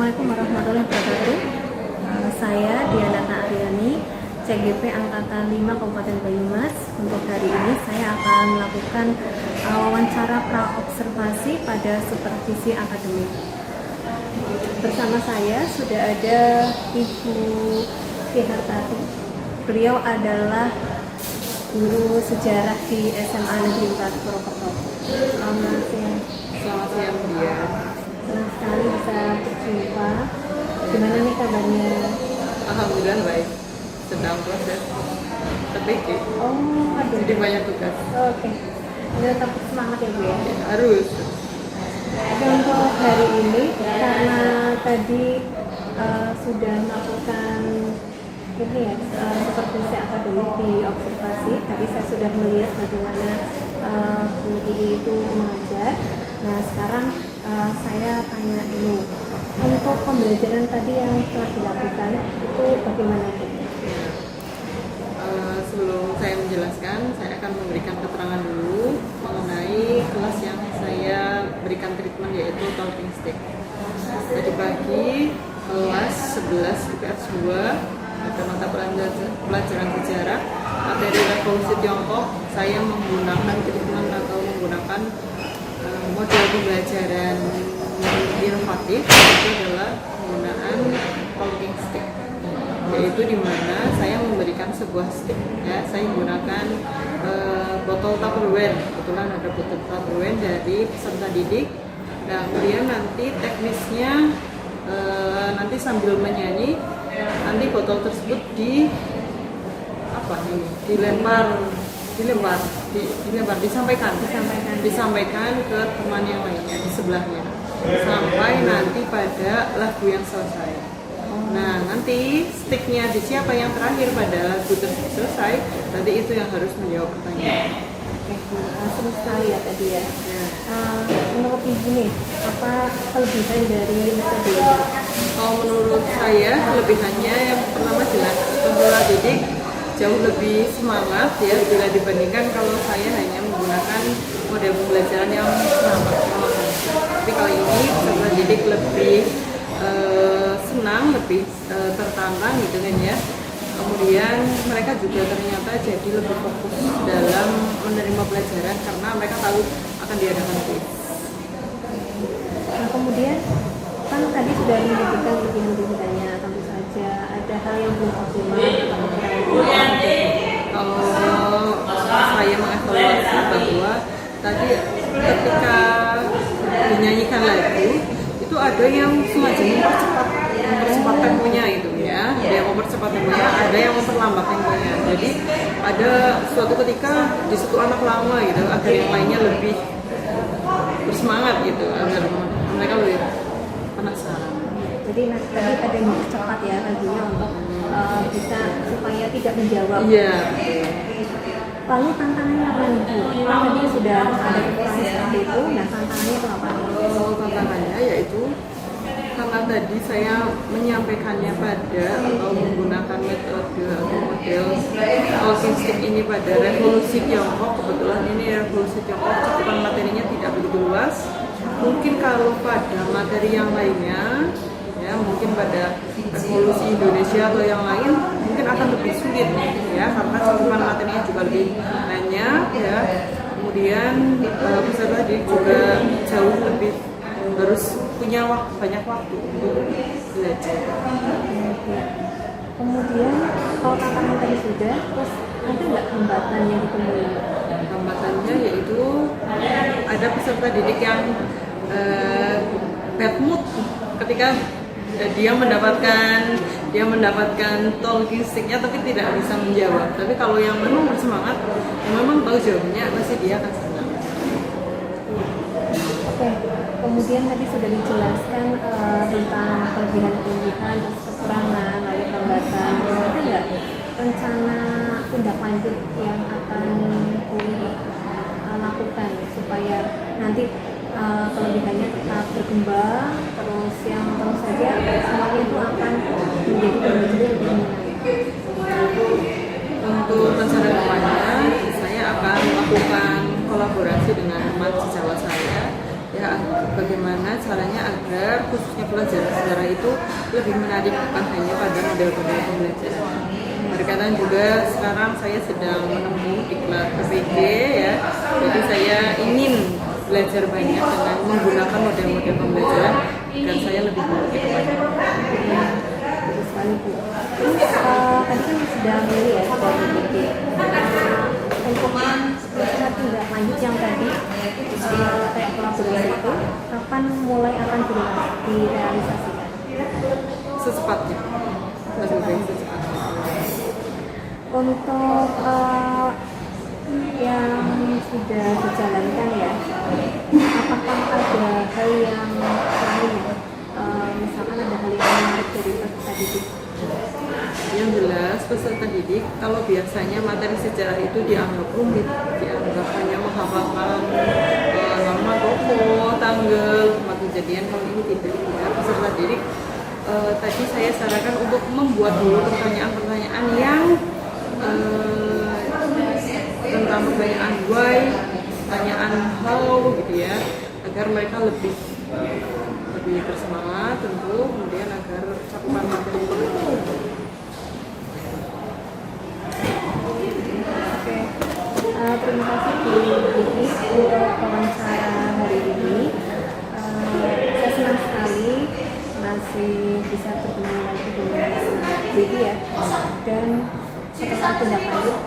Assalamualaikum warahmatullahi wabarakatuh. Saya Dianata Aryani, CGP Angkatan 5 Kabupaten Banyumas. Untuk hari ini saya akan melakukan wawancara pra-observasi pada supervisi akademik. Bersama saya sudah ada Ibu Tihartati. Beliau adalah guru sejarah di SMA Negeri 4 Purwokerto. Selamat siang. Selamat siang, dia. Senang sekali bisa berjumpa. Gimana nih kabarnya? Alhamdulillah baik. Sedang proses TPG. Oh, aduh. Jadi banyak tugas. Oke. Tetap semangat ya Bu ya. Harus. Oke, untuk hari ini karena tadi sudah melakukan ini ya supervisi akademik di observasi. Tadi saya sudah melihat bagaimana Bu Ii itu mengajar. Nah sekarang saya tanya dulu, untuk pembelajaran tadi yang telah dilakukan itu bagaimana Bu? Sebelum saya menjelaskan, saya akan memberikan keterangan dulu mengenai kelas yang saya berikan treatment, yaitu talking stick. Tadi pagi kelas 11 IPS 2 ada mata pelajaran sejarah materi revolusi Tiongkok. Saya menggunakan treatment atau menggunakan model pembelajaran inovatif, itu adalah penggunaan talking stick, yaitu di mana saya memberikan sebuah stick, ya. Saya menggunakan botol Tupperware, kebetulan ada botol Tupperware dari peserta didik. Nah, kemudian nanti teknisnya nanti sambil menyanyi, nanti botol tersebut disampaikan ke teman yang lainnya di sebelahnya sampai nanti pada lagu yang selesai. Nah, nanti sticknya di siapa yang terakhir pada lagu tersebut selesai, nanti itu yang harus menjawab pertanyaan. Oke, seru sekali ya tadi ya. Menurut Ibu nih, apa kelebihan dari metode ini? Kalau menurut saya, kelebihannya yang pertama jelas peserta didik jauh lebih semangat ya bila dibandingkan kalau saya hanya menggunakan model pembelajaran yang sama. Tapi kali ini peserta didik lebih senang, lebih tertantang gitu kan ya. Kemudian mereka juga ternyata jadi lebih fokus dalam menerima pelajaran karena mereka tahu akan diadakan kuis. Nah, kemudian kan tadi sudah menyebutkan kelebihan-kelebihannya, tentu saja ada hal yang belum optimal atau kalau saya mengevaluasi bahwa tadi ketika dinyanyikan lagu itu ada yang sengaja mempercepat temponya itu ya, ada yang mempercepat temponya, ada yang memperlambat temponya. Jadi ada suatu ketika di situ anak lama gitu agar yang lainnya lebih bersemangat gitu, agar mereka lebih penasaran. Jadi tadi ada yang cepat ya lagunya untuk bisa supaya tidak menjawab. Iya. Lalu tantangannya apa nih Bu? Tadi sudah ada kekurangan seperti itu. Nah tantangannya itu apa? Tantangannya yaitu karena tadi saya menyampaikannya pada atau menggunakan metode atau model talking stick ini pada revolusi Tiongkok. Kebetulan ini revolusi Tiongkok cakupan materinya tidak begitu luas. Mungkin kalau pada materi yang lainnya, ya mungkin pada revolusi Indonesia atau yang lain mungkin akan lebih sulit ya, karena cakupan materinya juga lebih banyak ya. Kemudian peserta didik juga jauh lebih harus punya banyak waktu untuk belajar. Kemudian kalau tantangan tadi sudah, terus ada nggak hambatan yang ditemui? Hambatannya yaitu ada peserta didik yang bad mood ketika dia mendapatkan talking stick-nya tapi tidak bisa menjawab. Tapi kalau yang memang bersemangat, yang memang tahu jawabannya, pasti dia akan senang. Oke, kemudian tadi sudah dijelaskan tentang kelebihan-kelebihan, kekurangan, lalu hambatan. Ada nggak rencana tindak lanjut yang akan lakukan supaya nanti kelebihannya tetap berkembang, terus yang tentu saja semuanya itu akan menjadi pembelajaran yang lebih menarik. Untuk rencana depannya, saya akan melakukan kolaborasi dengan teman sejawat saya ya, bagaimana caranya agar khususnya pelajaran sejarah itu lebih menarik, bukan hanya pada model-model pembelajaran. Berkaitan juga sekarang saya sedang menempuh di kelas PPG ya, jadi saya ingin belajar banyak dengan menggunakan model-model pembelajaran agar saya lebih baik ke depannya. Bagus sekali Bu. Terus tadi kan sudah milih ya sudah PPG. Untuk rencana tindak lanjut yang tadi kayak kolaborasi itu, kapan mulai akan direalisasikan? Secepatnya, lebih baik secepatnya. Untuk yang sudah dijalankan ya, apakah ada hal yang lain ya? Misalkan ada hal yang menarik dari peserta didik? Yang jelas peserta didik kalau biasanya materi sejarah itu dianggap rumit, dianggap hanya menghafalkan nama tokoh, tanggal, tempat kejadian. Kalau ini tidak ya, peserta didik tadi saya sarankan untuk membuat dulu pertanyaan-pertanyaan yang tentang pertanyaan why, pertanyaan how gitu ya, agar mereka lebih bersemangat tentu, kemudian agar cakupan materi itu Oke, terima kasih Bu Vivi untuk wawancara hari ini. Saya senang sekali masih bisa bertemu lagi dengan Bu Vivi ya, dan setelah tindak lanjut